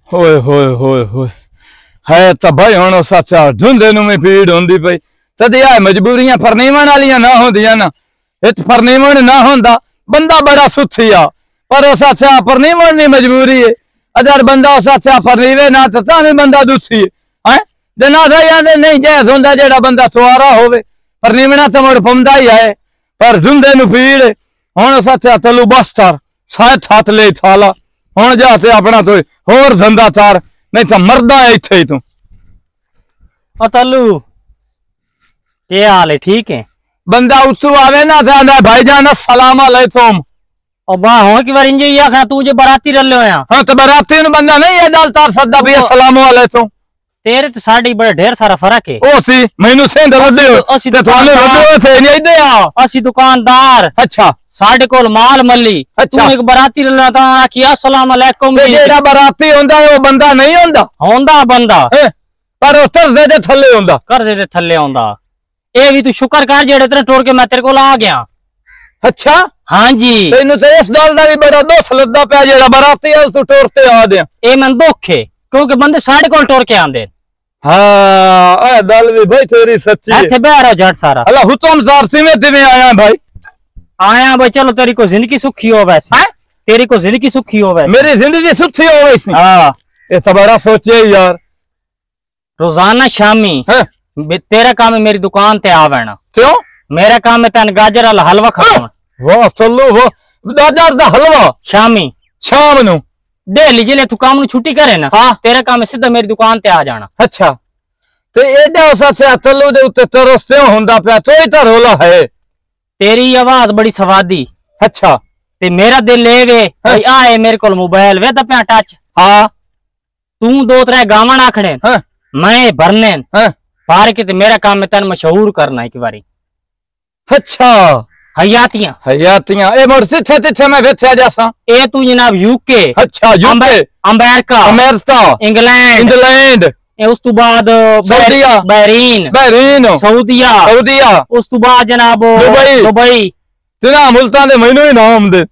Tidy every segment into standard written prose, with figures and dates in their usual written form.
होए होए होए होए है तो भाई हुण सच्चा धुंधे नूं भी पीड़ होंदी पई तद यार मजबूरियां फरनीवण वालियां ना होंदियां ना इच फरनीवण ना होंदा बंदा बड़ा सुथी आ पर सच्चा फरनीवण नी मजबूरी है अगर बंदा सच्चा फरनीवे ना तो तां भी बंदा दुखी है जना था याद नहीं जैस होंदा जेड़ा बंदा सवारा होवे फरनीवणा तो मुड़ पौंदा ही है पर धुंधे नूं पीड़ हुण सच्चा तलू बस तार साथ हाथ ले थाला हुण जाते अपना तो होर धंधा तार नहीं तो मरदा है इत्थे ही तू तलू क्या हाल है? ठीक है। बंदा उत्तू आवे ना था भाईजान अस्सलाम अलैकुम और बा हो कि बार इंजे या तू जे बराती रल लो या हां तो बराती नु बंदा नहीं है दाल तार सदा भी अस्सलाम अलैकुम तेरे ते साडी बड़े ढेर सारा फर्क है ओ सी मैनू सेंध लदे असि ते थाने लदे थे नहीं दे असि दुकानदार अच्छा साडे कोल माल मल्ली अच्छा तू एक बराती रल ता कि अस्सलाम अलैकुम ते जेड़ा बराती होंदा है वो बंदा नहीं होंदा होंदा बंदा पर ओ तरदे दे थल्ले होंदा कर दे थल्ले होंदा ए भी तू शुक्र कर जेड़े तेरे टोर के मैं तेरे कोल आ गया अच्छा हां जी तेनू तो इस गल दा भी बड़ा दोख लद्दा पिया जेड़ा बराती अल तू टोरते आ दे ए मन दुख है क्योंकि बंदे साडे कोल टोर के आंदे हां ए दल भी भाई तेरी सच्ची है इथे बैठो जट सारा अल्लाह हुक्म जार सिवे तिवे आया भाई आया भाई चलो तेरी को जिंदगी सुखी हो वैसे तेरी को जिंदगी सुखी हो वैसे मेरी जिंदगी सुखी हो वैसे हां ये तो बड़ा सोचे यार रोजाना शामी तेरा काम है मेरी दुकान ते आवेना क्यों मेरा काम है तन गाजर वाला हलवा खाना वाह चलो वो गाजर दा हलवा शामी शाम नु डेली जिले तू काम नु छुट्टी करे ना हाँ तेरा काम है सीधा मेरी दुकान ते आ जाना अच्छा ते एडा सच्चा तल्लू दे उत्ते तरसते हुंदा पिया तो ही तो रोला है तेरी आवाज बड़ी सवादी अच्छा ते मेरा दिल ले वे भाई आए मेरे कोल मोबाइल वे दा पिया टच हां तू दो त्रै गावन आखड़े मैं भरने पार के मेरा काम है तन मशहूर करना एक बारी अच्छा हयातियां हयातियां ए मोर सिथे तिथे मैं वेछया जासा ए तू जनाब यूके अच्छा यूके अमेरिका अमेरिका इंग्लैंड ए उस तो बाद सऊदीया बहरीन सऊदीया उस तो बाद जनाब दुबई तना मुल्तान दे मैनू ही नाम दे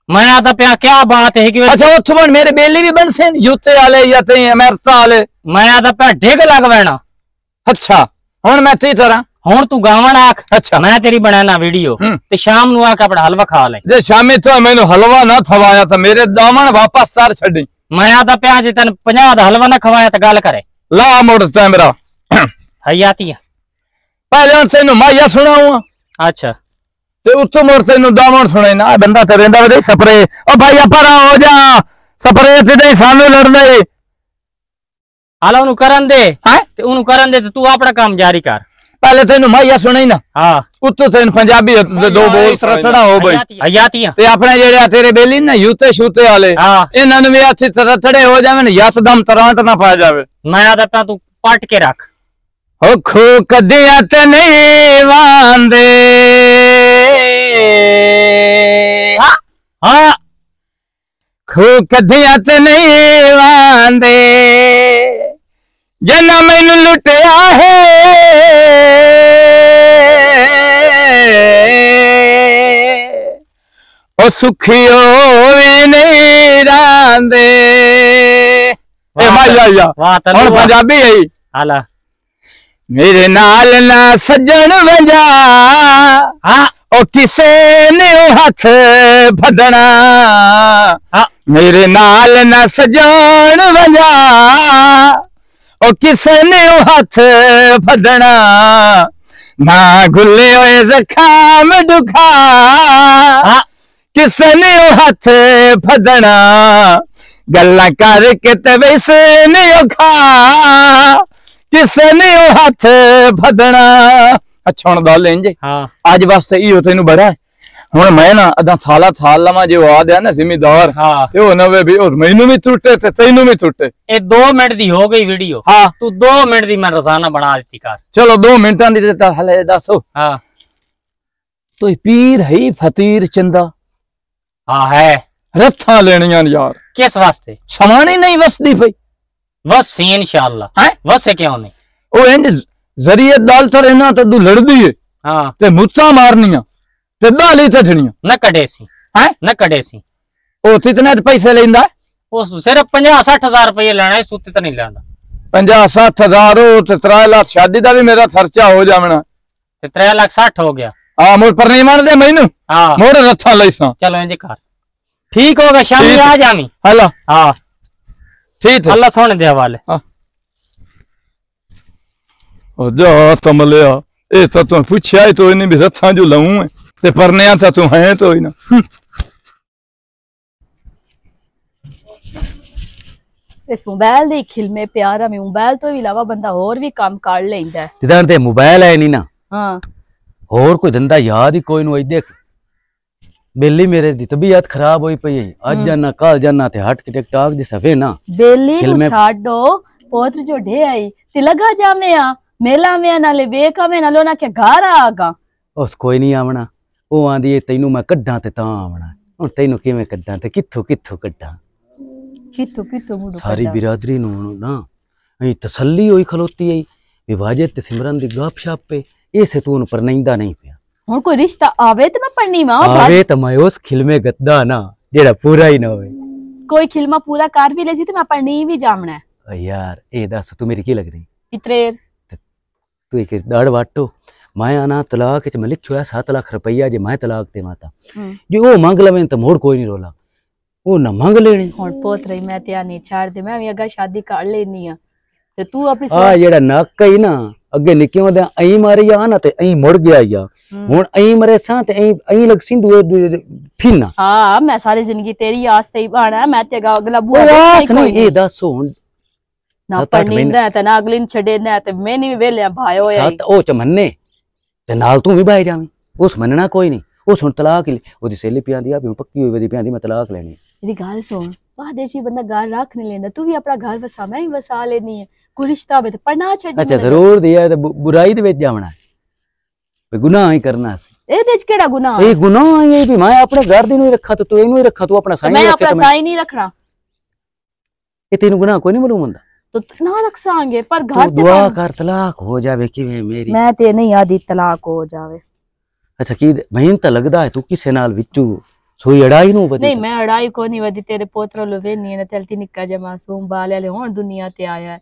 मैं आता पिया क्या बात है कि अच्छा उत्थों मेरे बेली भी बन से यूके वाले या ते अमेरिका वाले मैं आता पिया ढेग लगवाना अच्छा हुन मैं ती तरह हुन तू गावन आख अच्छा मैं तेरी बनाना वीडियो ते शाम नु आके अपना हलवा खा ले जे शामी तो मैंने हलवा ना खवाया तो मेरे दामन वापस सार छड़ी मैं आता पिया जे तन 50 दा हलवा ना खवाया तो गल करे ला मोड़ कैमरा हयातिया पहले तेनु माया सुनाऊंगा अच्छा ते उत्तो मोड़ तेनु दामन सुनाई ना बंदा ते रेंदा वे सपरे ओ भाई अपरा हो जा सपरे ते सानू लड़ ले हालो नु करन दे हैं ते उनु करन दे ते तू अपना काम जारी कर पहले तेनु माया सुनाई ना हां उत्तो तेन पंजाबी दो बोल सरसड़ा हो भाई हयातियां ते अपने जेड़े तेरे बेली ना यूते शूते वाले हां इन्हां नु भी अच्छी तरह थड़े हो जावे यत दम तरंट ना पा जावे मैं आदा तू पट के रख हो खो कदियां ते नहीं वांदे हां खो कदियां ते नहीं वांदे जना मैनू लुटिया है ओ सुखियो भी नहीं रांदे और पंजाबी है हाला मेरे नाल ना सज्जन वंजा ओ किसे ने हथ भदना मेरे नाल ना सज्जन वंजा ओ किसे ने हथ भदना ना गुले होए जखाम दुखा किसे ने हथ भदना गल्ला करके ते वैसे ने खा किसे ने हथ भदना अच्छा हुण गल इंज हां आज वास्ते इहो तैनू बड़ा है हुण मैं ना अदा साला साल लवा जो आ गया ना जिम्मेदार हां ते ओ नवे भी और मैनू भी टुटे ते तैनू भी टुटे ए 2 मिनट दी हो गई वीडियो हां तू 2 मिनट दी मैं रोजाना बना देती कर चलो 2 मिनटां दी ते हले दसो हां तो पीर है फकीर चंदा हां है रत्था लेनियां यार किस वास्ते समान ही नहीं वसदी पई बस इंशाअल्लाह है वसे क्यों नहीं ओ इंज जरिए दाल तो रहना तो दू लड़दी है हां ते मुत्ता मारनियां ते दाली तठनियां न कड़े सी हैं न कड़े सी ओ कितने पैसे लेंदा उस सिर्फ 50-60 हजार रुपये लेना, इस उत्ते तो नहीं लेना। 50-60 हजार ते 3 लाख शादी का भी मेरा खर्चा हो जावना, 3 लाख 60 हो गया। हाँ मोड़ पर नहीं मान दे मैनू। हाँ मोड़ रथा लईसा। चलो इंज कर, ठीक होगा, शाम आ जामी। हला हाँ ठीक है, अल्लाह सोने दे हवाले। जा तमलिया ए तो तू पूछया ही तो इन्हें भी रथा जो लाऊं है ते परने था तू है तो ही ना। इस मोबाइल दे खिलमे प्यारा में मोबाइल तो इलावा बंदा और भी काम कर लेंदा है। जिधर ते मोबाइल है नहीं ना, हाँ और कोई धंधा याद ही कोई नहीं। देख बेली मेरे दी तबीयत खराब हुई पई, आज जाना कल जाना ते हट के टिकटॉक दी सफे ना बेली नु छाडो पोत्र जो ढे आई ते लगा जामे आ मेला में नाले बेका में नालो ना के घर आगा। उस कोई नहीं आवना, ओ आंदी ए तैनू मैं कड्डा ते तां आवना। हुन तैनू किवें कड्डा ते कित्थों कित्थों कड्डा, कित्थों कित्थों मुंडू सारी बिरादरी नु ना अई तसल्ली होई खलोती आई विवाजित ते सिमरन दी गपशप पे ऐसे तू पर नईंदा नहीं पिया। हुन कोई रिश्ता आवे ते मैं पढ़नी मां आवे त मैं उस खिलमे गद्दा ना जेड़ा पूरा ही ना होवे। कोई खिलमा पूरा कर भी ले जी ते मैं पढ़नी भी जामना है। यार ए दस तू मेरी की लग रही इतरेर तू एक दाड़ वाटो मैं आना तलाक च मैं लिखियो 7 लाख रुपया जे मैं तलाक दे माता जे ओ मांग लवे त मोड़ कोई नहीं रोला, ओ ना मांग लेनी। हुन पोत रही मैं ते नहीं छाड़ दे, मैं भी अगा शादी कर लेनी है ते तू अपनी आ जेड़ा नक ही ना अगे निक्कियों दे अई मारी आ ना ते अई मुड़ गया या हुन अई मरे सा ते अई लग सिंधु फिरना। हां मैं सारी जिंदगी तेरी आस ते ही बाना, मैं ते अगला बुआ नहीं ए दस हुन ना पढ़नींदा है ते ना अगली छड़े ना ते मैं नहीं वेले भाई होया सात ओ चमन्ने ते नाल तू भी बाय जावी। उस मनना कोई नहीं, उस हुन तलाक ले ओदी सहेली पियांदी आ भी पक्की होई वदी पियांदी मैं तलाक लेनी। मेरी गाल सुन, वादेची बंदा घर रख नहीं लेंदा, तू भी अपना घर वसा मैं भी वसा लेनी है। कोई रिश्ता होवे ते पढ़ना छड्डी। अच्छा जरूर दिया ते बुराई दे विच जावना है, गुनाह ही करना सी। ए देच केड़ा गुनाह? ए गुनाह ये भी मैं अपने घर दी नु रखा तो इनु ही रखा, तू अपना साईं मैं अपना साईं नहीं रखना। ए तेनु गुनाह कोई नहीं मालूम हुंदा तो ना रख सांगे पर घर ते दुआ कर तलाक हो जावे किवें मेरी। मैं ते नहीं आदी तलाक हो जावे। अच्छा की महीन तो लगदा है तू किसे नाल विचू सोई अड़ाई नु वदी? नहीं मैं अड़ाई को नहीं वदी, तेरे पोतरो लो वेनी है ना तेलती निक्का जे मासूम बाले ले हुन दुनिया ते आया है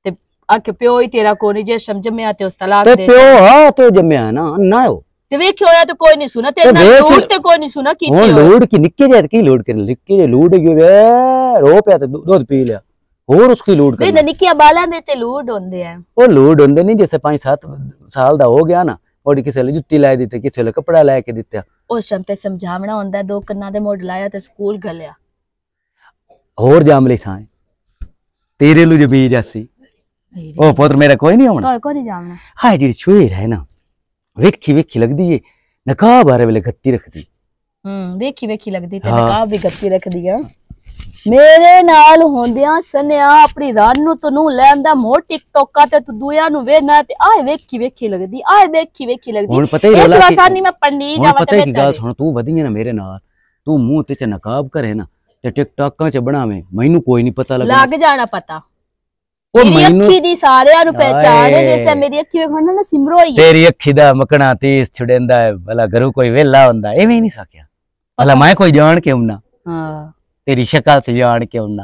ते आके प्यो ही तेरा को नहीं जे समझ में आते उस तलाक दे। प्यो हां तो जम्या ना ना हो ते वेख्यो होया तो कोई नहीं सुना तेरे ना लूट ते कोई नहीं सुना की हुन लूट की निक्के जे की लूट कर निक्के जे लूट गयो वे रो पे तो दूध पी लिया और उसकी लूट कर। नहीं निक्किया बाला दे ते लूट होंदे हैं, ओ लूट होंदे नहीं जैसे 5-7 साल दा हो गया ना और किसी ने जुत्ती लाई दी ते किसी ने कपड़ा ला के दित्ता उस टाइम ते समझावना होंदा है। 2 कन्ना दे मोड़ लाया ते स्कूल गलिया और जामले साए तेरे लू जो बीज आसी ओ पुत्र मेरा कोई नहीं होना कोई नहीं जामना। हां जी छुए है ना वेखी वेखी लगदी है नकाब बारे वेले गत्ती रखदी। वेखी वेखी लगदी ते नकाब भी गत्ती रखदी है। मेरे नाल होंदियां सनिया अपनी रानू तो नू लैंदा मोर टिकटॉक ते तू दुया नु वेना ते आए वेखी वेखी लगदी आए वेखी वेखी लगदी। हुन पता ही रोला इस आसानी में पढ़नी जावा पता है की गाल सुन तू वदी है ना मेरे नाल तू मुंह ते च नकाब करे ना ते टिकटॉकां च बनावे मैनू कोई नहीं पता लग जाना पता ओ मेरी अखी दी सारेयां नु पहचान है जैसे मेरी अखी वेखना ना सिमरो ही तेरी अखी दा मकना तीस छुड़ेंदा है भला घरों कोई वेला हुंदा एवें नहीं सकिया भला मैं कोई जान के हुंना। हां तेरी शक्ल से जान के हुंना।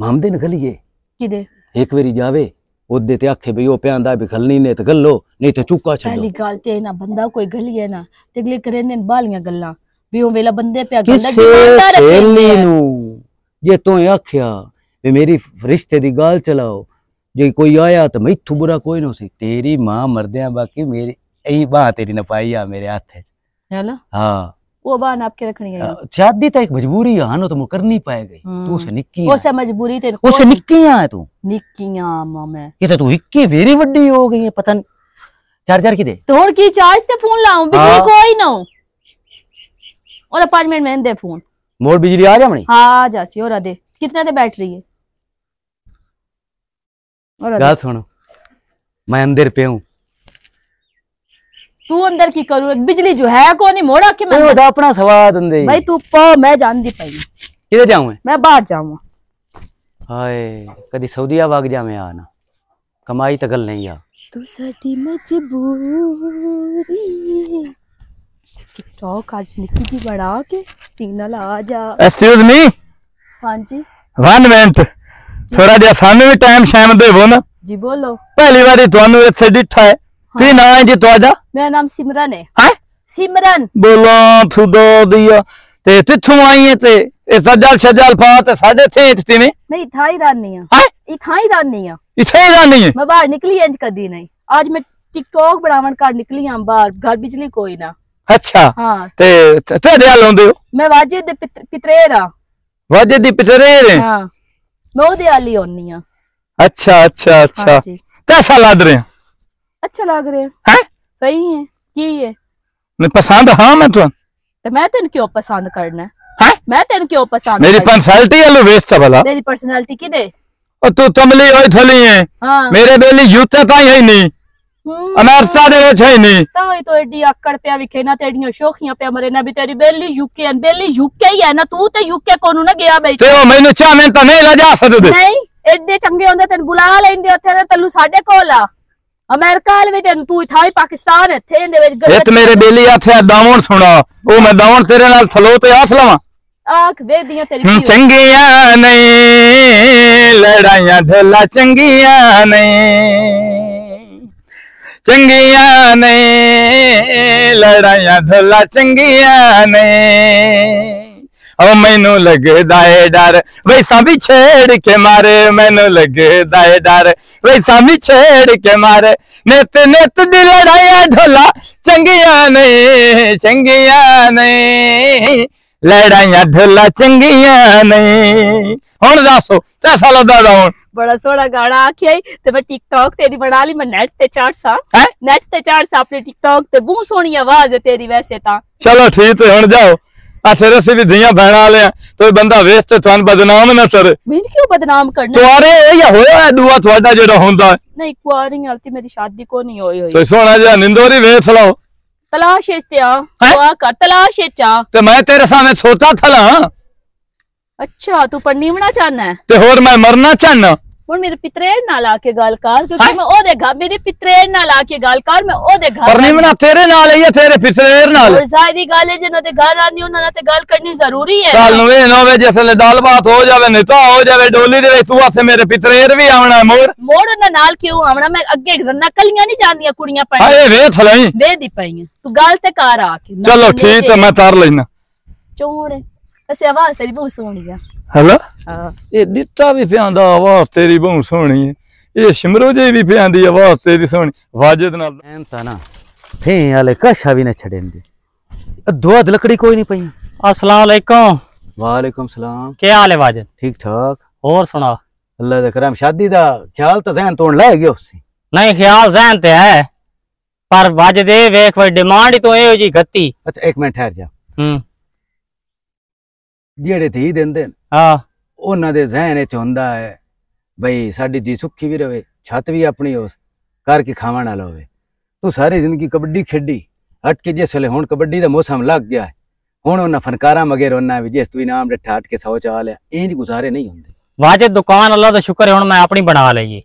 मामदे न गलिए किदे एक वेरी जावे ओदे ते आखे भई ओ प्यांदा भी खलनी ने ते गल्लो नहीं ते चुका छड्डो। पहली गल ते ना बंदा कोई गलिए ना ते अगले करेंदे बालियां गल्लां भी ओ वेला बंदे पे गल्ला गिरदा रखेली नु जे तू आखिया वे मेरी रिश्ते दी गाल चलाओ जे कोई आया तो मैथू बुरा कोई ना सी तेरी मां मरदे बाकी मेरी यही बाह तेरी न पाई आ मेरे हाथ है ना। हां वो बान आपके रखनी है शादी तो एक मजबूरी है हां तो मैं करनी पाएगी तू से निक्की ओ से मजबूरी ते ओ से निक्कियां है तू निक्कियां मां मैं ये तो तू इक्की वेरी बड़ी हो गई है पता नहीं चार्जर की दे तोड़ की चार्ज से फोन लाऊं बिजली कोई ना और 5 मिनट में दे फोन मोड़ बिजली आ जामणी। हां आ जासी और दे कितना दे बैटरी है और गाल सुनो मैं अंदर पे हूं तू अंदर की करू एक बिजली जो है को नहीं मोड़ा के मैं तो अपना सवाद अंदे भाई तू प मैं जानदी पई किधर जाऊं मैं बाहर जाऊं। हाय कदी सऊदीया भाग जावे आना कमाई तो गल नहीं आ तू साडी मजबूरी टिकटॉक आज निक्की जी बना के सिग्नल आ जा। एक्सक्यूज मी, हाँ जी 1 मिनट, थोड़ा जिहा सानू भी टाइम शाम देवो ना। जी बोलो। पहली बारी तुहानू इत्थे डिठा है। की नाम है जी तुहाडा? मेरा नाम सिमरन है। है सिमरन। बोला थू दो दिया ते तिथों आई है ते ए सजल सजल पा ते साढ़े थे तिवें नहीं था ही रानी है। है इथा ही रानी है। इथे ही जानी है। मैं बाहर निकली इंज कदी नहीं। आज मैं टिकटॉक बनावन कर निकली हां बाहर, घर बिजली कोई ना। अच्छा हाँ ते तेरे हाल होंदे हो? मैं वाजे दे पितरेर हां। वाजे दी पितरेर है? हाँ मैं ओदे आली होनी हां। अच्छा अच्छा अच्छा। हाँ जी। कैसा लग रहे हैं? अच्छा लग रहे हैं। हैं? सही है। की है? मैं पसंद हाँ मैं तो तो मैं तेन क्यों पसंद करना है? हैं? मैं तेन क्यों पसंद मेरी करना? पर्सनालिटी वालू वेस्ट भला। मेरी पर्सनालिटी की दे? और तू तमली होई थली है। हाँ मेरे बेली यूते ताई है नहीं, अमेरिका दे विच है नहीं। ताई तो एडी आकड़ पे विखे ना, तेड़ियां शोखियां पे मरे ना, भी तेरी बेली यूके बेली यूके ही है ना, तू ते यूके कोनू ना गया बैठ। ते ओ मैनू चा मैं तो नहीं ला जा सकदे। नहीं एडे चंगे होंदे तेन बुला लेंदे ओथे ते तल्लू साडे कोल आ। अमेरिका वाले तेन तू इथा ही पाकिस्तान इथे दे विच ये तो मेरे बेली हाथे दावण सुना, ओ मैं दावण तेरे नाल थलो ते हाथ लवा। आख वे दियां तेरी चंगियां नहीं लड़ाइयां ढोला, चंगियां नहीं, चंगियां नहीं लड़ाइयां ढोला, चंगियां नहीं। ओ मैनू लगदा है डर वैसा भी छेड़ के मारे, मैनू लगदा है डर वैसा भी छेड़ के मारे। नित नित दी लड़ाइयां ढोला, चंगियां नहीं, चंगियां नहीं लड़ाइयां ढोला, चंगियां नहीं। हुण दसो कैसा लगदा हुण? बड़ा सोहना गाना आखिया ते मैं टिकटॉक तेरी बना ली, मैं नेट ते चाड़ सा। नेट ते चाड़ सा अपने टिकटॉक ते। बहुत सोहनी आवाज है तेरी वैसे ता। चलो ठीक है हुण जाओ। तेरे से भी धियां भैन वाले तो बंदा वेस्ट ते तुहानू बदनाम ना करे। मैंने क्यों बदनाम करना? तुआरे या होया दुआ तुहाडा जेड़ा हुंदा है। नहीं कुआरी हालती मेरी शादी को नहीं होई होई। तो सोहना जिहा निंदोरी वेख लो। तलाश ते आ दुआ कर, तलाश चा। ते मैं तेरे सामने सोचा थला। अच्छा तू पढ़नीवना चाहना है ते होर मैं मरना चाहना। हुण मेरे पितरेर नाल आके गल कर, क्योंकि मैं ओदे घर, मेरे पितरेर नाल आके गल कर, मैं ओदे घर। पढ़नीवना तेरे नाल है या तेरे पितरेर नाल? और जाहिर गल है जिन्हां दे घर आनी उन्हां नाल ते गल करनी जरूरी है। कल नूं वे 9 बजे जिसले दाल भात हो जावे, निता हो जावे डोली दे विच, तू आथे मेरे पितरेर भी आवना मोर। मोड़ उन्हां नाल क्यों आवना? मैं अगे नकलियां नहीं जानदियां कुड़ियां पढ़। हाए वेख लई दे दी पई है तू गल ते कर आके। चलो ठीक है मैं तार लेना। चोड़ ऐसे आवाज तेरी बहुत सोहनी है। हेलो हां ये दिता भी प्यांदा आवाज तेरी बहुत सोहनी है, ये शिमरो जी भी प्यांदी आवाज तेरी सोहनी। वाजिद नाल एम ता ना थे आले कशा भी न छड़ेंदे। दुआ लकड़ी कोई नहीं पई। अस्सलाम वालेकुम। वालेकुम सलाम। क्या हाल है वाजिद? ठीक ठाक। और सुना? अल्लाह दा करम। शादी दा ख्याल तो जहन तोड़ लै गयो सी। नहीं ख्याल जहन ते है, पर वाजिद ए वेख भाई डिमांड ही तो ए जी गत्ती। अच्छा एक मिनट ठहर जा। ਜਿਹੜੇ ਧੀ ਦਿੰਦੇ ਉਹਨਾਂ ਦੇ ਜ਼ਹਿਨ ਵਿੱਚ ਹੁੰਦਾ ਹੈ ਬਈ ਸਾਡੀ ਧੀ ਸੁੱਖੀ ਵੀ ਰਵੇ, ਛੱਤ ਵੀ ਆਪਣੀ ਉਸ ਕਰਕੇ ਖਾਵਣ ਵਾਲਾ ਹੋਵੇ। ਤੂੰ ਸਾਰੀ ਜ਼ਿੰਦਗੀ ਕਬੱਡੀ ਖੇਡੀ, ਹਟ ਕੇ ਜਿਸ ਵੇਲੇ ਹੁਣ ਕਬੱਡੀ ਦਾ ਮੌਸਮ ਲੱਗ ਗਿਆ ਹੈ, ਹੁਣ ਉਹਨਾਂ ਫਨਕਾਰਾਂ ਮਗਰ ਉਹਨਾਂ ਵੀ ਜਿਸ ਤੂੰ ਇਨਾਮ ਰੱਠਾ ਹਟ ਕੇ ਸੌ ਚਾ ਲਿਆ, ਇੰਜ ਗੁਜ਼ਾਰੇ ਨਹੀਂ ਹੁੰਦੇ। वाजिद दुकान अल्लाह दा शुक्र है हुण मैं अपनी बना लई,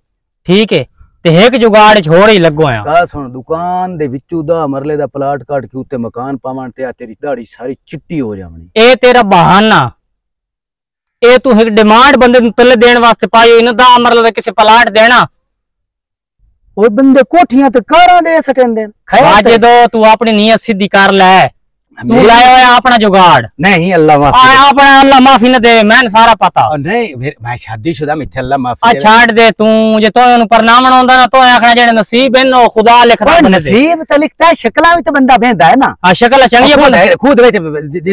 ठीक है, ते एक जुगाड़ छोड़ ही लगो आ। कह सुन, दुकान दे विचों 10 मरले दा प्लाट काट के उत्ते मकान पावण ते तेरी दाढ़ी सारी चिट्टी हो जावणी। ए तेरा बहाना, ए तू एक डिमांड बंदे नूं तले देण वास्ते पाई होई ना, 10 मरले दा किसे प्लाट देना। ओए बंदे कोठियां ते कारां दे सटेंदे। वाजिद तू अपनी नीयत सीधी कर ले, तू लाया होया अपना जुगाड़। नहीं अल्लाह माफी अपना अल्लाह माफी न देवे, मैंने सारा पता। नहीं मैं शादीशुदा मिथे अल्लाह माफी दे। छाड़ दे तू, जे तो ओनु परनामण होंदा ना तो आखना जेने नसीब है ना खुदा लिखदा बने। नसीब तो लिखता है, शक्ला भी तो बंदा बेंदा है ना। हां शक्ल चंगी बंदा खुद विच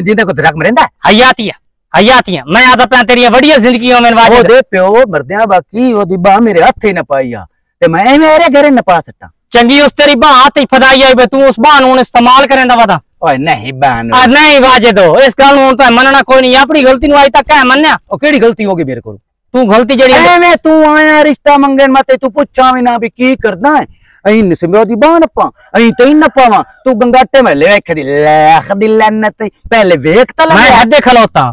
जिंदे को धड़क मरेंदा हयातियां मैं आता पे तेरी बढ़िया जिंदगी हो मेरे वाजिद। ओदे प्यो मरदियां बाकी ओदी बा मेरे हथे न पाईया ते मैं मेरे घरे न पा सटा। चंगी उस तेरी बाह हाथ फदाई आई बे, तू उस बाह नु इस्तेमाल करेंदा वदा। ओए नहीं बहन नहीं वाजिद इस गल नु तो मनना कोई नहीं, अपनी गलती नु आज तक है मन्या। ओ केड़ी गलती होगी मेरे को? तू गलती जेड़ी एवें तू आया रिश्ता मंगन मत तू पुछा भी ना भी की करदा है। अई नसिमो दी बान पा अई तई न पावा, तू गंगाटे में लेख दी लाख दी लन्नत पहले वेख तल मैं हदे खलोता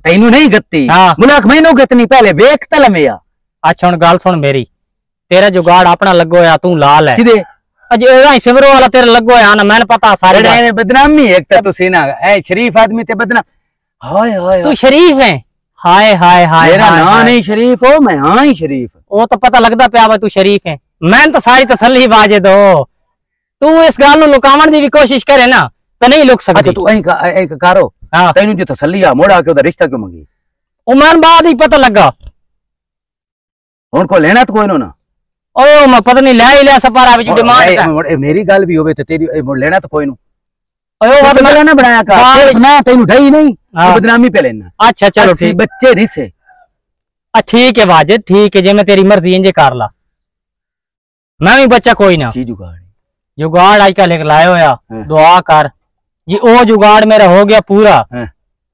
तैनू नहीं गत्ती। मुलाक मैनू गतनी पहले वेख तल मेया। अच्छा हुन गल सुन मेरी, तेरा जुगाड़ अपना लगो या तू लाल है। किदे अजे सिमरो वाला तेरे लगो है ना मैंने पता सारे एने बदनामी एक तो सीना ए शरीफ आदमी ते बदनाम। हाय हाय तू शरीफ है? हाय हाय हाय मेरा नाम नहीं शरीफ हो, मैं हाँ ही शरीफ। वो तो पता लगदा पिया भाई तू शरीफ है। मैं तो सारी तसल्ली बाजे दो तू इस गल नु लुकावण दी भी कोशिश करे ना तो नहीं लुक सकती। अच्छा तू ऐ करो हां तैनू जो तसल्ली आ मोड़ा के ओदा रिश्ता क्यों मंगी? उमर बाद ही पता लगा हुन को लेना तो कोई नो ना। ओ मैं पता नहीं ले ही लिया सपारा विच डिमांड ए मेरी गल भी होवे ते तेरी लेना तो कोई नो। ओए वो मेरा ना बनाया का ना तैनू ढई नहीं बदनामी पे लेना। अच्छा चलो ठीक बच्चे रिसे ठीक है वाजिद ठीक है जे मैं तेरी मर्जी इंजे कर ला मैं भी बच्चा कोई ना। की जुगाड़ जुगाड़ आज का लेकर लाए होया दुआ कर जी ओ जुगाड़ मेरा हो गया पूरा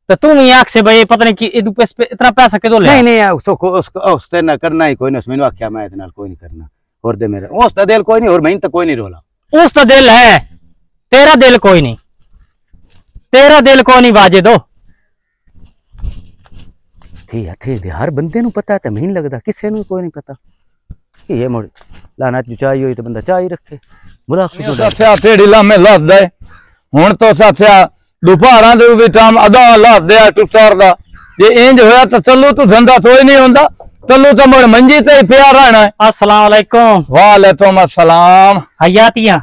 तो तुम ही आंख से भाई पता नहीं कि इतना पैसा किदो ले? नहीं उसते ना करना ही कोई ना मैंने आख्या मैं इतना कोई नहीं करना और दे मेरा उसका दिल कोई नहीं और मैं तो कोई नहीं रोला। उसका दिल है तेरा दिल कोई नहीं तेरा दिल कोई नहीं बाजे दो थे हर बंदे नु पता है मैं लगता किसी नु कोई नहीं पता ये मुड़ लाना चाही होई तो बंदा चाही रखे बुला साथिया तेड़ी लामे लाद दे हुन तो साथिया दोपहरा दे भी टाइम अदा लाद दे टुटर दा जे इंज होया तो चलू तू धंधा तो ही नहीं होंदा चलू तो मुड़ मंजी ते ही पिया रहना है। अस्सलाम वालेकुम। वालेकुम अस्सलाम। हयातियां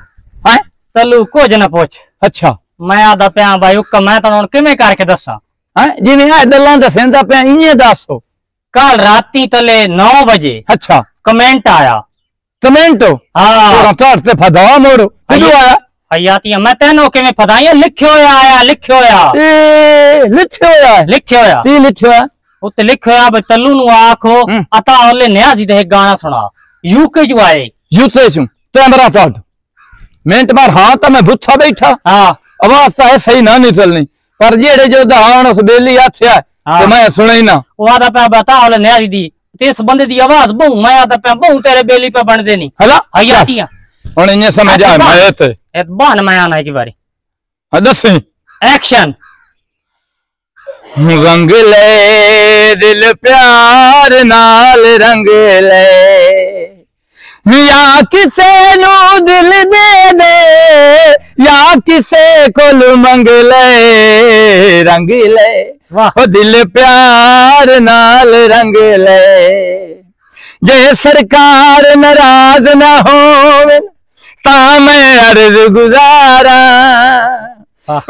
हैं चलू कुछ ना पूछ। अच्छा मैं आदा पिया भाई उक मैं तो हुन किवें करके दसा हैं जिवें आ दल्लां दसेंदा पिया इये दसो। कल राती तले 9 बजे अच्छा कमेंट आया। कमेंट हां तो ते फदा मोड़ो किदू आया? हयातियां मैं तेनो किवें फदाइया लिखियो आया लिखियो ए लिखियो लिखियो की लिखियो उत्ते लिखियो भाई तल्लू नु आखो अता ओले न्याजी दे गाना सुना यूके जो आए यूके जो कैमरा टॉट मिनट मार हां तो मैं भुच्छा बैठा हां आवाज तो है सही ना निकलनी पर जेड़े जो दहान उस बेली आछया तो मैं सुना ही ना वो आदा पे बता ओले न्याजी दी ते इस बंदे दी आवाज बहु मैं आदा पे बहु तेरे बेली पे बन देनी हला हयातियां हुन इने समझ आ मैं ते ए बन मैं आना की बारी दसी एक्शन। रंग ले दिल प्यार नाल रंग ले या किसे नु दिल दे दे या किसे कोल मंग ले रंग ले ओ दिल प्यार नाल रंग ले जे सरकार नाराज ना होवे ता मैं अर्ज गुजारा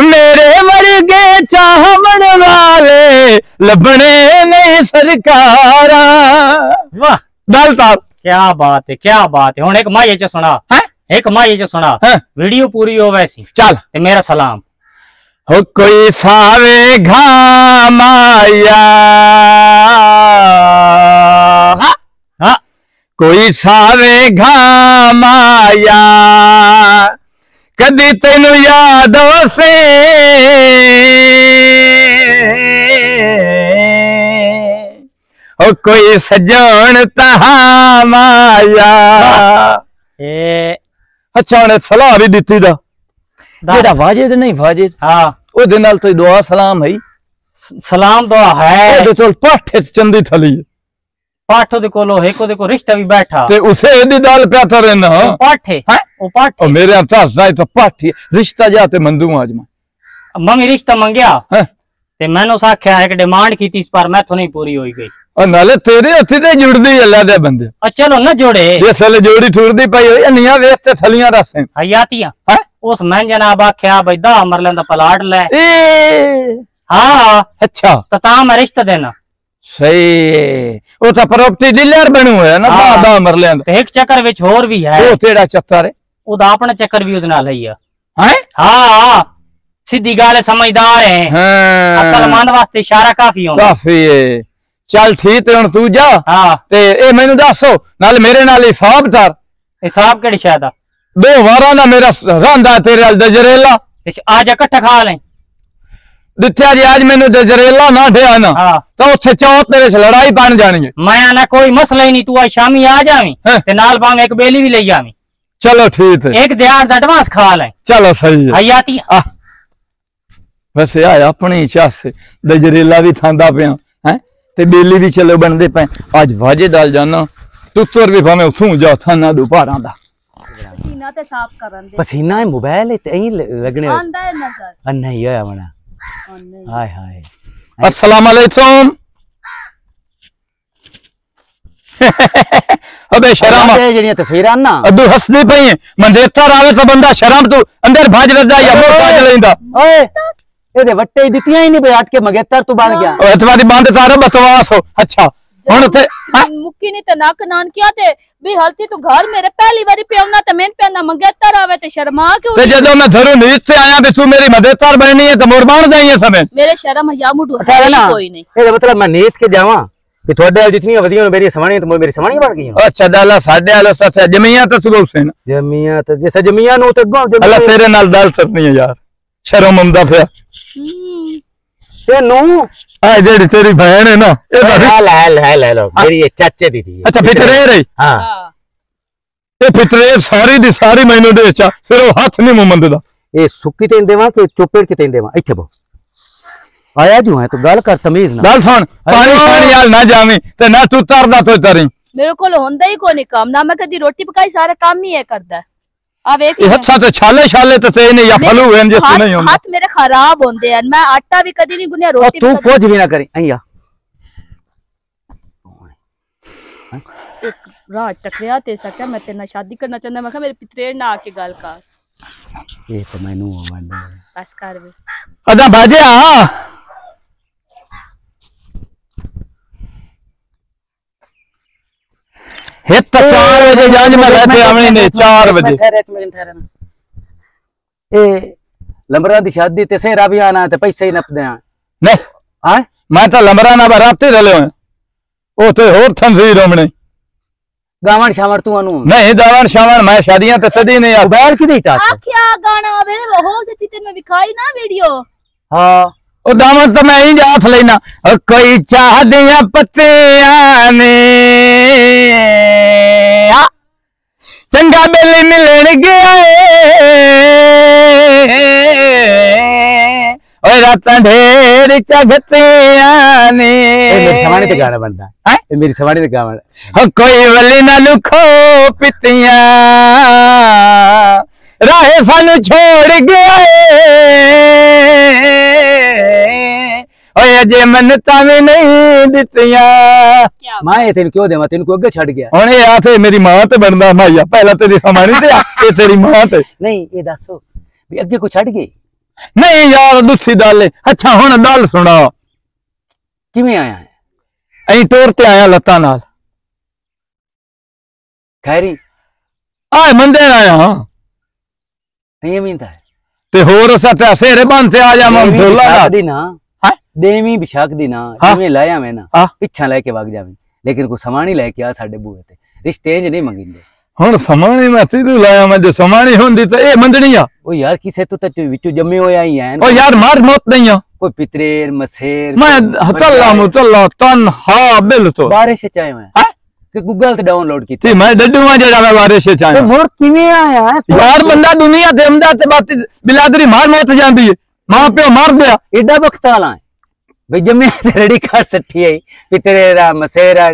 मेरे वर्गे चाहमण वाले लबने नहीं सरकारा। वाह गलता क्या बात है हुन एक माये च सुना है एक माये च सुना वीडियो पूरी हो वैसी चल ते मेरा सलाम। हो कोई सावे घा माया हाँ कोई सावे घा माया कदी तेन याद से ओ कोई सजन तहा माया। अच्छा उन्हें सलाह भी दी दा जेड़ा वाजिद नहीं वाजिद हाँ ओदे नाल तो दुआ सलाम है सलाम दुआ है ओदे चल पाठे चंदी थली पाठो दे कोलो है को दे को रिश्ता भी बैठा ते उसे एदी दाल प्याता रहना पाठे ओ पाठे मेरे अंतास जाए तो पाठी रिश्ता जाते मंदू आज मैं मम्मी रिश्ता मंगया ते मैंने उस आख्या एक डिमांड की थी इस पर मैं तो नहीं पूरी होई गई और नाले तेरे हथी ते जुड़दी अल्लाह दे बंदे चलो ना जोड़े ये साले जोड़ी ठुरदी पई होई निया वेच ते थलियां रसे हयातियां उस मैं जनाब आख्या भाई 10 मरले दा प्लाट ले हाँ अच्छा तो ता मैं रिश्ता देना सही वो तो प्रॉपर्टी डीलर बनू है ना 10 मरले दा एक चक्कर विच होर भी है वो तेरा चक्कर है ओदा अपना चक्कर भी उदे नाल है हाँ सीधी गाल समझदार है अक्लमंद वास्ते इशारा काफी होंदा काफी है चल ठीक है हुन तू जा हाँ ते ए मैनू दसो नाल मेरे नाल हिसाब कर हिसाब केड़ी शय दा 2 वारा ना मेरा रंदा तेरे नाल दजरेला आज इकट्ठा खा ले दित्या जी आज मैनू दजरेला ना ढिया ना तो उत्थे चौथ तेरे से लड़ाई बन जानी है मैं आना कोई मसला ही नहीं तू आज शामी आ जावी ते नाल भावे एक बेली भी ले जावी चलो ठीक है एक दिहाड़ दा एडवांस खा ले चलो सही है हयाती वैसे आया अपनी इच्छा से दजरेला भी थांदा पिया है ते बेली भी चलो बनदे पे आज वाजे डाल जाना तुतर भी भावे उठूं जा थाना दोपहरा दा करा सीना ते साफ करन दे पसीना है मोबाइल है ते लगने आंदा है नजर नहीं होया मना नहीं हाय हाय अस्सलाम वालेकुम। अबे शर्म ये ਜਿਹੜੀਆਂ ਤਸਵੀਰਾਂ ਨਾ अदू हंसदी पई है मंदेतर आवे तो बंदा शर्म तू अंदर भाज रदा या मुंह भाज लेंदा ਓਏ ਇਹਦੇ ਵੱਟੇ ਦਿੱਤੀਆਂ ਹੀ ਨਹੀਂ ਬਈ ਹਟ ਕੇ ਮਗੇਤਰ ਤੂੰ ਬਣ ਗਿਆ ओ इतवादी बंद तारो बकवास हो। अच्छा हुन ते मुक्की नहीं ते नक नान किया ते भी हल्ती तू घर मेरे पहली बारी पेवना ते मैं पेना मंगेतर आवे ते शर्मा क्यों ते जदों मैं धरू नीच से आया भी तू मेरी मददगार बननी है तो मुरबान जाई है समय मेरे शर्म हया मुडू है ਅੱਛਾ ਨਾ कोई नहीं ਇਹਦਾ ਮਤਲਬ ਮੈਂ ਨੀਤ ਕੇ ਜਾਵਾਂ ਕਿ ਤੁਹਾਡੇ ਜਿਤਨੀਆਂ ਵਧੀਆਂ ਮੇਰੀ ਸਵਾਣੀਆਂ ਤੇ ਮੇਰੀ ਸਵਾਣੀਆਂ ਬਣ ਗਈਆਂ अच्छा दाला साडे वाला सच जमीया तो तू हुसैन ਜਮੀਆਂ ਤੇ ਜਿਸ ਜਮੀਆਂ ਨੂੰ ਤੇ ਅੱਗੋਂ अल्लाह तेरे नाल दाल करनी है यार शर्म आंदा फिर ਤੇ ਨੂੰ आ जेड़ी तेरी बहन है ना ਲੈ ਲੋ ਮੇਰੀ ਇਹ ਚਾਚੇ ਦੀ ਥੀ अच्छा फितरे रही ਹਾਂ ते फितरे सारी दी सारी मैनू दे चा सिर्फ हाथ नहीं मुंह दा ਇਹ ਸੁੱਕੀ ਤੇ ਦੇਵਾਂ ਕਿ ਚੋਪੇੜ ਕੇ ਤੇ ਦੇਵਾਂ ਇੱਥੇ ਬੋ ਆਇਆ ਜੂ ਹੈ ਤੂੰ ਗੱਲ ਕਰ ਤਮੀਜ਼ ਨਾਲ गल सुन पानी पानी हाल ना जावी ते ना तू तरदा तो तरी मेरे को होंदा ही कोई काम ना मैं कदी रोटी पकाई सारा काम ही है करदा आ वेख ये हत्था ते छाले छाले ते नहीं या फलू हैं जिस नहीं होंदा हाथ मेरे खराब होंदे हैं मैं आटा भी कदी नहीं गुनिया और रोटी तू कुछ भी ना करी अइया एक रात टकरिया ते सके मैं तेरे नाल शादी करना चाहंदा मैं कहा मेरे पितरेड़ ना आके गल कर ये तो मैनू आवांदा बस कर वे अदा बाजे हां हित 4 बजे जांच में लेते आवनी ने 4 बजे ठहरे एक मिनट ठहरे ना ए लंबरा दी शादी ते सेरा भी आना ते पैसे ही नपदे आ नहीं हां मैं तो लंबरा ना राती रले ओ ते होर थंजीर हमने गावण शावण तू अनु नहीं दावण शावण मैं शादियां ते तदी नहीं आ मोबाइल की देता आख्या गाना वे हो सच्ची तेरे में दिखाई ना वीडियो हां ओ दामन तो मैं ही हाथ लेना कोई चाह दिया पत्तियां ने चंगा बेली मिलन गया ओए रातां ढेर चगतियां ने मेरी सवानी ते गाना बनदा है ये मेरी सवानी ते गाना हो कोई वली ना लुखो पितियां राहे सानू छोड़ गया ओए अजे मनता भी नहीं दितियां मां ये तेन क्यों देवा तेन को अगे छड़ गया हुण ये आथे मेरी मां ते बनदा माइया पहला तेरी समानी ते ये तेरी मां ते नहीं ये दसो भी अगे को छड़ गई नहीं यार दुथी दाल अच्छा हुण दाल सुना किवें आया है अई टोर ते आया लत्तां नाल खैरी आए मंदे आया हां नहीं मींदा है ते होर सत्या सेरे बन ते आ जा मैं ढोला ना दी ना हां देवी बिशाख दी ना हाँ। जिवें लाया मैं ना हाँ। पिछा लेके भाग जावी लेकिन को समानी लेके आ साडे बूहे ते रिश्ते इंज नहीं मंगिंदे हुण समानी मैं सीधू लाया मैं जो समानी हुंदी ते ए मंदनी आ ओ यार किसे तो विचो जम्मे होया ही है ओ यार मार मौत नहीं आ कोई पितरेर मसेर मैं चला तन हा बिल तो बारिश चाहे मैं हां कि गूगल ते डाउनलोड की ती मैं डड्डू आ जेड़ा मैं बारिश च आया मोर किवें आया है यार बंदा दुनिया ते आंदा ते बात बिलादरी मार मौत जांदी है मां प्यो मार दिया एडा वक्त वाला है भाई जम्मे ते रेडी कर सठी है पितरेरा मसेरा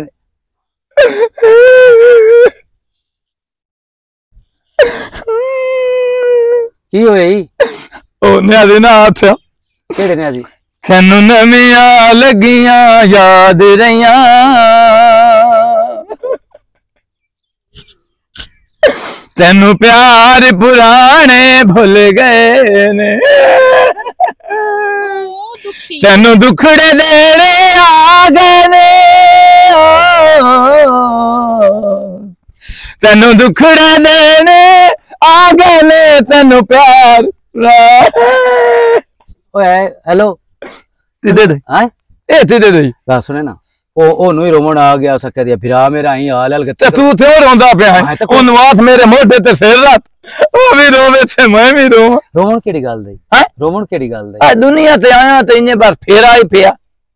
की होई ओ न्यादी ना आथया केड़े ने आजी तैनू नवियां लगियां याद रहियां तैनू प्यार पुराने भुल गए ने दुखी तैनू दुखड़े देने आ गए ने तैनू दुखड़े देने आ गए ने तैनू प्यार ओए हेलो तिदे दे हां ए तिदे दे गा सुने ना ओ नु रोमन आ गया सके दिया फिरा मेरा ही हाल हाल ते तू थे रोंदा पिया है उन वाथ मेरे मोढे ते सिर रख ओ भी रोवे ते मैं भी रोवां रोमन केड़ी गल दी हैं रोमन केड़ी गल दी आ दुनिया ते आया ते इने बार फेरा ही पिया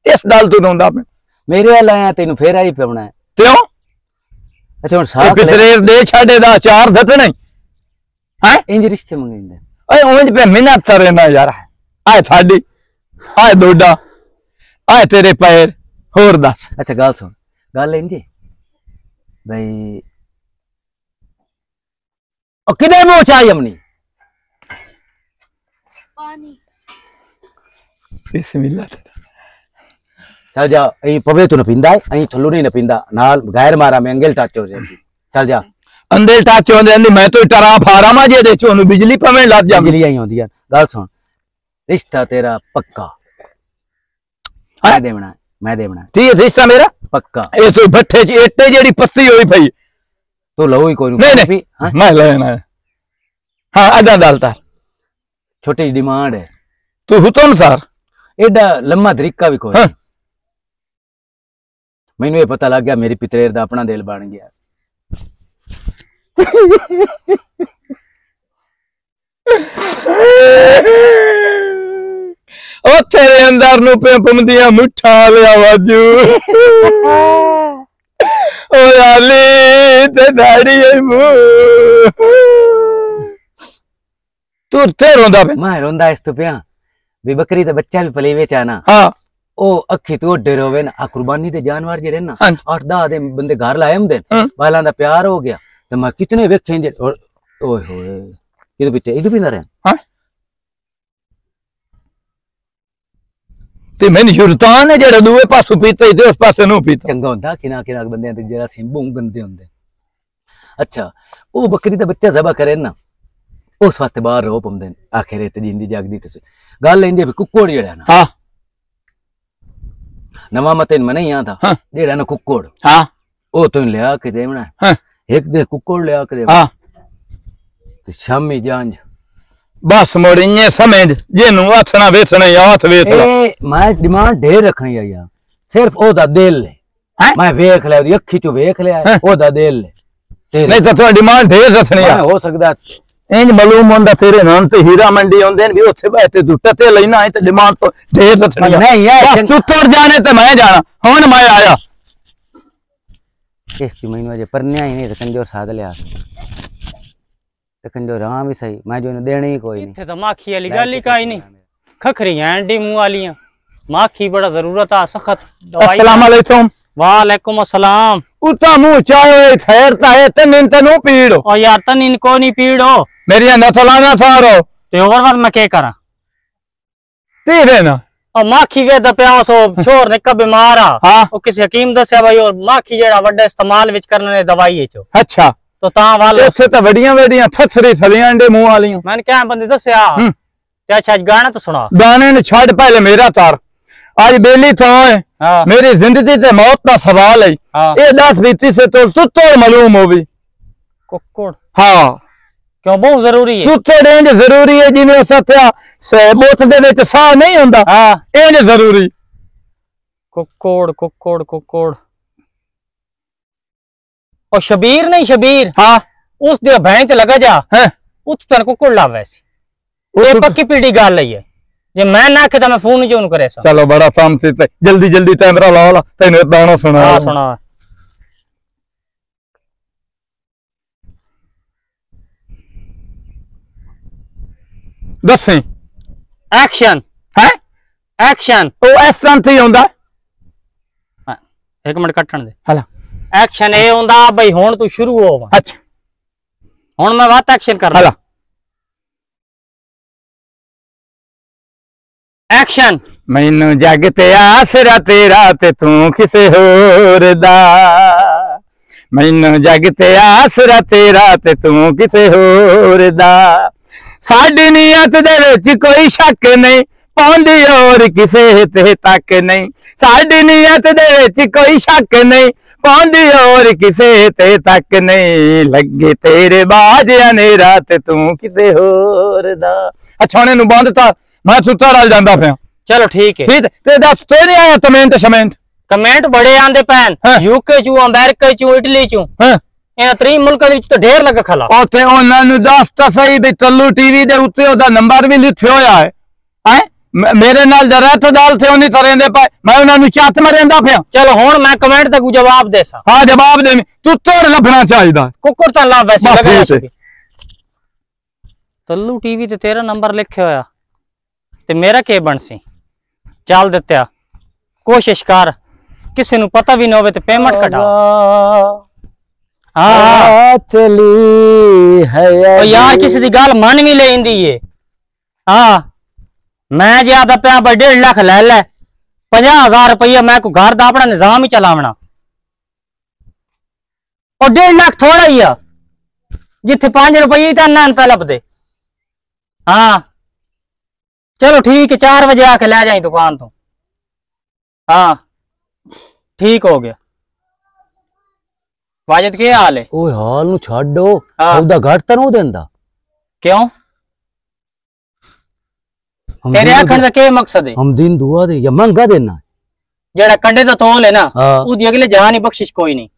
इस गल तू रोंदा पे मेरे वाल आया तेनु फेरा ही पवना है क्यों अच्छा हुन साख पितरेर दे छाड़े दा चार धत नहीं हैं इंज रिश्ते मंगिंदे ओए उंज पे मिन्नत करे ना यार आए थाडी आए दोडा आए तेरे पैर होर दस अच्छा गल सुन गल इंजे भाई और किधे मुंह चाहिए हमनी पानी बिस्मिल्लाह चल जा अई पवे तू न पींदा है अई थल्लू नहीं न पींदा नाल गैर मारा में अंगेल टच हो जाती चल जा अंदर टच होंदे अंदी मैं तो टरा फारा मा जे दे चोनु बिजली पवे लग जा बिजली आई होंदी है गल सुन रिश्ता तेरा पक्का मैं देवना ठीक है रिश्ता मेरा पक्का ये तो भट्ठे च एटे जेडी पत्ती होई पई तो लो ही कोई नहीं मैं लेना है हां आधा डालता छोटी डिमांड है तू हुतन सर एडा लम्मा तरीका भी कोई मैनू ये पता लग गया मेरी पितरेर दा अपना दिल बन गया ओ तेरे अंदर नु पंपदियां मुठा लिया वाजू ओ याली ते दाड़ी है मुंह तू ते रोंदा पे मैं रोंदा इस तो पिया भी बकरी ते बच्चा भी पले विच आना हां ओ अखी तो डर होवे ना आ कुर्बानी दे जानवर जेड़े ना हाँ। 8-10 दे बंदे घर लाए हुंदे बालां दा प्यार हो गया ते मैं कितने वेखे जे ओए होए किदे पीछे इदु पींदा रहा हां ते मैंने जुरतान है जेड़ा दूए पासों पीता ते उस पासे नु पीता चंगा हुंदा किना किना बंदे ते जरा सिंबू गंदे हुंदे अच्छा ओ बकरी दा बच्चा ज़बह करे ना उस वास्ते बाहर रो पौंदे आखिर ते जिंदी जागदी ते गल इंदे भी कुक्कोड़ जेड़ा ना हां नवा मते में नहीं आता हाँ। जेड़ा ना कुक्कोड़ हां ओ तो लिया के देवना हां एक दे कुक्कोड़ लिया के देवना हां ते शामी जांझ बस मोड़िए समझ जेनु आथना वेथना याथ वेथना ए मैं डिमांड ढेर रखनी है यार सिर्फ ओदा दिल है मैं वेख लिया ओदी अखी चो वेख लिया ओदा दिल है नहीं तो डिमांड ढेर रखनी है हो सकदा इंज मालूम होंदा तेरे नाम ते हीरा मंडी होंदे भी ओथे बैठे तू टते लेना है ते डिमांड तो ढेर रखनी है नहीं है तू तोड़ जाने ते मैं जाना हुन मैं आया इसकी मैनू अजे परनिया ही नहीं ते कंजोर साध लिया ते कंजोर राम भी सही मैं जो देने ही कोई नहीं इत्थे तो माखी वाली गल ही काई नहीं खखरी एंडी मुंह वालियां माखी बड़ा जरूरत आ सख्त अस्सलाम वालेकुम वालेकुम अस्सलाम उता मुंह चाहे ठहरता है तनिन तनु पीड़ो ओ यार तनिन को नहीं पीड़ो मेरी नथलाना सारो ते और बात मैं के करा तेरे ना और माखी वे द पिया सो छोर ने कब बीमार आ हां ओ किसी हकीम दसया भाई और माखी जेड़ा वड्डा इस्तेमाल विच करने ने दवाई है चो अच्छा तो ता वाले उसे तो बड़ियां बड़ियां थथरी थलियां अंडे मुंह वालियां मैंने क्या बंदे दसया ते अच्छा गाना तो सुना गाने ने छड़ पहले मेरा तार आज बेली तो है हाँ। मेरी जिंदगी ते मौत का सवाल है हाँ। ये 10 बीती से तो सुतोड़ मालूम होवी कुक्कुड़ हाँ क्यों बहुत जरूरी है सुतोड़ इंज जरूरी है जिवें सत्या बोत दे विच साह नहीं हुंदा हाँ इंज जरूरी कुक्कुड़ कुक्कुड़ कुक्कुड़ और शबीर नहीं शबीर हाँ उस दे भैंस लगा जा है उत तन कुक्कुड़ लावे सी ये पक्की पीढ़ी गल है जे मैं ना के मैं फोन जो करे सा चलो बड़ा शांति से जल्दी जल्दी कैमरा ला ला तैने दाना सुना हाँ सुना दसी एक्शन है एक्शन ओ इस तरह से हुंदा एक मिनट कटन दे हला एक्शन ये हुंदा भाई हुन तू शुरू हो अच्छा हुन मैं बात एक्शन कर हला एक्शन मैनू जग ते आसरा तेरा ते तू किसे होर दा मैनू जग ते आसरा तेरा ते तू किसे होर दा साडी नीयत दे विच कोई शक नहीं पाउंदी और किसे ते तक नहीं साडी नीयत दे विच कोई शक नहीं पाउंदी और किसे ते तक नहीं लगे तेरे बाज अनेरा ते तू किसे होर दा अच्छा हुणे नू बंद ता मैं सुत्ता रल जांदा पिया चलो ठीक है ठीक ते दस तो नहीं आया कमेंट शमेंट कमेंट बड़े आंदे पैन यूके चू अमेरिका चू इटली चू इन 3 मुल्कां दे विच तो ढेर लगा खला ओथे उन्हां नू दस ता सही भी तल्लू टीवी दे उत्ते ओदा नंबर भी लिखे होया है हैं मेरे नाल जरात दाल थे उन्हीं तरह दे पाए मैं उन्हां नू चात मरेंदा पिया चलो हुन मैं कमेंट तक जवाब देसा हां जवाब दे तू तोड़ लभना चाहिदा कुकुर ता ला वैसे बस ठीक है। तल्लू टीवी ते तेरा नंबर लिखे होया ते मेरा के बनसी चल दित्या कोशिश कर किसी नू पता भी ना होवे ते पेमेंट कटा हाँ चली है ओ यार किसी दी गल मन भी लेंदी है। हाँ मैं ज्यादा पे 1.5 लाख ले ले 50,000 रुपया मैं को घर दा अपना निजाम ही चलावना। और 1.5 लाख थोड़ा ही है जिथे 5 रुपये ही ना पे लभदे। हाँ चलो ठीक है 4 बजे आके ले जाई दुकान तो। हाँ ठीक हो गया। वाजिद क्या हाल है? ओए हाल नु छाड़ो हाँ। सौदा घट तो नहीं देंदा क्यों तेरे आखण दा क्या मकसद है? हम दिन दुआ दे या महंगा देना जेड़ा कंडे दा तोल है ना हाँ। उदी अगले जहानी बख्शिश कोई नहीं।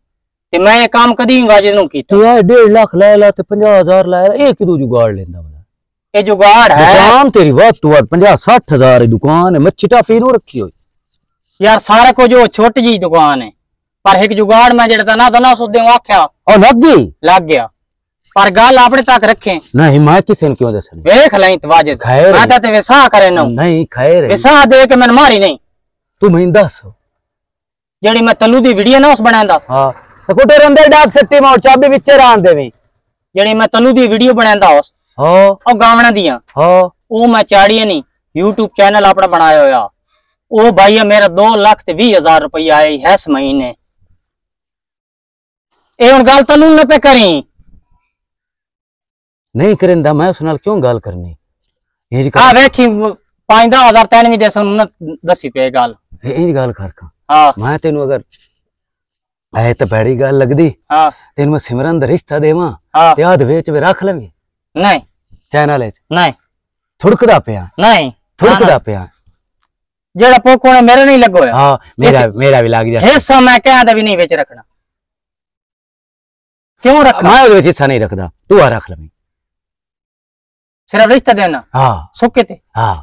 ते मैं ये काम कदी वाजिद नु कीता। तो यार 1.5 लाख ले ला ते 50,000 लाया एक ही दू जुगाड़ लेंदा बड़ा ये जुगाड़ है दुकान तेरी वाद तू 50-60,000 की दुकान है मच्छी टाफी नु रखी हुई यार सारा को जो छोटी जी दुकान है पर एक जुगाड़ मैं जेड़ा था ना उस दे आख्या और लग गया पर गल अपने तक रखे नहीं मैं किसे क्यों दसन वेख लई तो वाजिद खैर मैं ते वसा करे ना नहीं खैर वसा दे के मैंने मारी नहीं तू मैं दस जेड़ी मैं तल्लू दी वीडियो ना उस बनांदा हां स्कूटर अंदर डाक सट्टी में और चाबी विच रान देवी जेड़ी मैं तल्लू दी वीडियो बनांदा उस हां और गावना दियां हां वो मैं चाड़िए नहीं YouTube चैनल अपना बनाया होया ओ भाई मेरा 2,20,000 रुपया आए है इस महीने। ए हुन गल तन्नू न पे करी नहीं करेंदा मैं उस नाल क्यों गल करनी ये आ वेखी 5,000 तैन भी देसन न दसी पे गल ये गल कर का हां मैं तेनु अगर ऐ तो बड़ी गल लगदी हां तेनु मैं सिमरन दा रिश्ता देवा हां याद वेच वे रख लवी नहीं चैनल है नहीं थुड़कदा पिया नहीं थुड़कदा पिया जेड़ा पोको ने मेरे नहीं लगो हां मेरा भी लाग जा हिस्सा मैं कहदा भी नहीं बेच रखना क्यों रखा मैं ओदे हिस्सा नहीं रखदा तू आ रख लवी सिर्फ रिश्ता देना हां सुके ते हां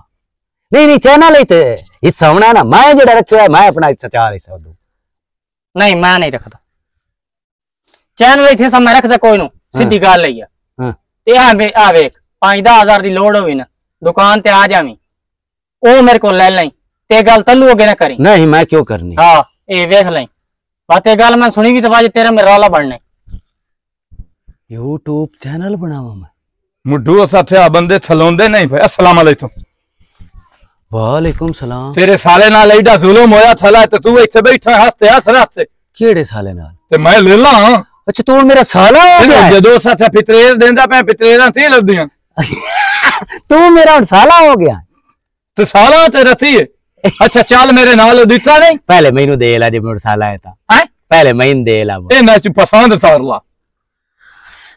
नहीं चैनल है ते हिस्सा होना ना मैं जेड़ा रखया मैं अपना हिस्सा 4 हिस्सा दूं नहीं मैं नहीं रखदा चैनल इथे सब मैं रखदा कोई नु सीधी गल लई हां ते आ वेख 5,000 दी लोड होवी ना दुकान ते आ जावी ओ मेरे को ले लई ते गल तल्लू अगे ना करी नहीं मैं क्यों करनी हां ए वेख लई बातें गल मैं सुनी भी तो बाजे तेरा मेरा रौला बढ़ने YouTube चैनल बनावा मैं मुड्ढू साथिया बंदे थलोंदे नहीं पे अस्सलाम वालेकुम वालेकुम सलाम तेरे साले नाल एडा जुल्म होया थला ते तू इथे बैठा हंसते हंस रस्ते केड़े साले नाल ते मैं ले ला अच्छा तू मेरा साला हो गया जदों साथिया पितरेर देंदा पे पितरेरां ती लभदियां तू मेरा साला हो गया ते साला ते रथी है अच्छा चल मेरे नाल दिता नहीं पहले मैनू दे ला जे मेरा साला है ता हैं पहले मैन दे ला ए मैं चुप पसंद कर ला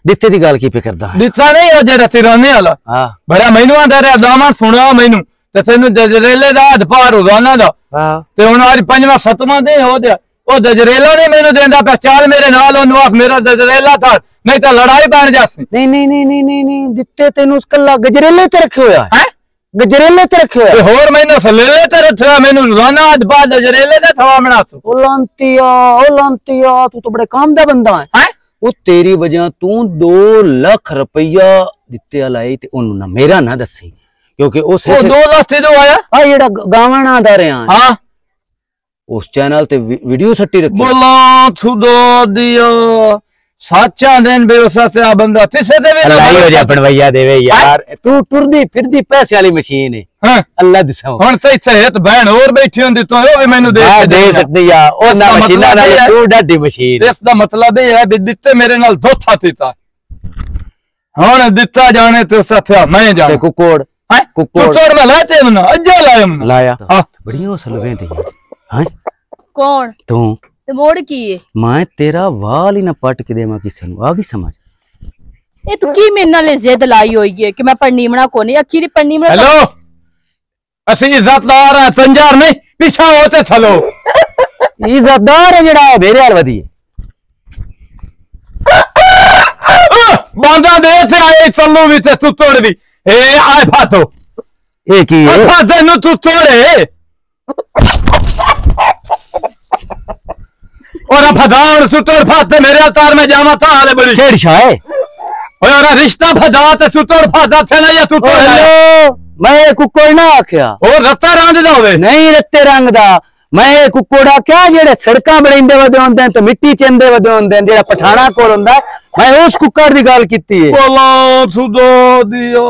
दिते दी गल की पे करदा दिता नहीं ओ जेड़ा तिराने वाला हां बड़ा मैनू आंदा रे दामन सुना मैनू ते तेनु जजरेले दा हद पार रोजाना दा हां ते हुन आज 5वां 7वां दे हो गया ओ जजरेला नहीं मैनू देंदा पे चल मेरे नाल ओनु आख मेरा जजरेला था नहीं तो लड़ाई बन जासी नहीं दिते तेनु कल्ला गजरेले ते रखे होया हैं गजरेले ते रखे होया ते होर मैनू सलेले ते रखया मैनू रोजाना आज बाद जजरेले दा थवा बना तू ओ लांतिया तू तो बड़े काम दा बंदा है हैं वो तेरी वजह तू 2 लाख रुपया दिते लाई ते ओनु ना मेरा ना दसी क्योंकि उस ओ 2 लाख ते जो आया आ जेड़ा गावना दा रहा हां उस चैनल ते वीडियो सट्टी रखी बोला खुदा दिया साचा दिन बेवसा से आ बंदा तिसे दे अल्लाह ही हो जा अपन भैया देवे यार तू टुरदी फिरदी पैसे वाली मशीन है हां अल्लाह दिसा हुन ते इथे हित बहन और बैठी हुंदी तो ओ भी मैनू दे सकदी या ओ ना मशीना नाल तू डाडी मशीन इस दा मतलब ये है भी दिते मेरे नाल धोखा कीता हुन दिता जाने ते साथिया मैं जाने कुकोड़ हैं कुकोड़ में लाते ना अज्जा लाया मैं लाया हां बढ़िया सलवे दी हैं कौन तू ते मोड़ की है मैं तेरा वाल ही ना पट के देवा किसे नु आ गई समझ ए तू की मेरे नाल जिद लाई होई है कि मैं पन्नीमणा कोनी अखीरी पन्नीमणा हेलो असि इज्जतदार है संजार नहीं पीछा होते थलो इज्जतदार है जेड़ा मेरे हाल वदी बांधा दे थे आए चलू भी ते तू तोड़ भी ए आए फातो ए की है फाते नु तू तोड़े और फदार सुतोड़ फाते मेरे अवतार में जामा था हाले बड़ी खेड़ शाए और रिश्ता फदा ते सुतोड़ फादा थे ना या तू तोड़ हेलो मैं कुकोड़ ना आख्या और रत्ता रांद दा होवे नहीं रत्ते रंग दा मैं ये कुक्कुड़ा क्या जेड़े सड़कां बनेंदे वदे होंदे हैं ते मिट्टी चेंदे वदे होंदे हैं जेड़ा पठाना कोल होंदा है मैं उस कुक्कड़ दी गल कीती है बोला सुदो दियो